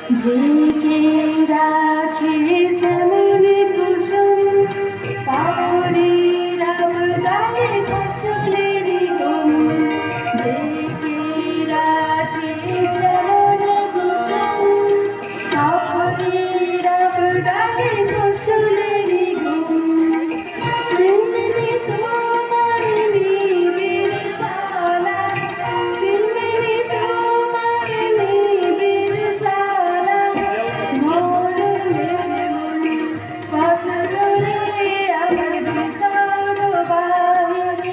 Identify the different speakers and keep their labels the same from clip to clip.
Speaker 1: ঢেকে রাখে যেমন কুসুম পাপড়ি রাবদানে ফসলের গুম। ঢেকে রাখে যেমন কুসুম পাপড়ি রাবদানে ফসলের গুম। চিনলি তোমার নিবিড় জ্বালা, চিনলি তোমার নিবিড় জ্বালা, মরণে মরি পাথরে আমার ভিতর বাহিরে,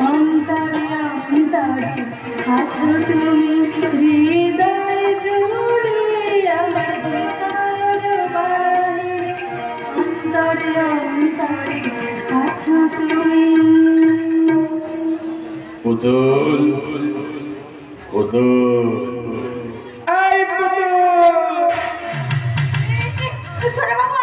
Speaker 1: অন্তরে অন্তরে আছো তুমি হৃদয় জুড়ে আমার ভিতর বাহিরে, অন্তরে অন্তরে আছো তুমি।
Speaker 2: পুতুল, পুতুল, এই পুতুল।
Speaker 1: ছোট বাবু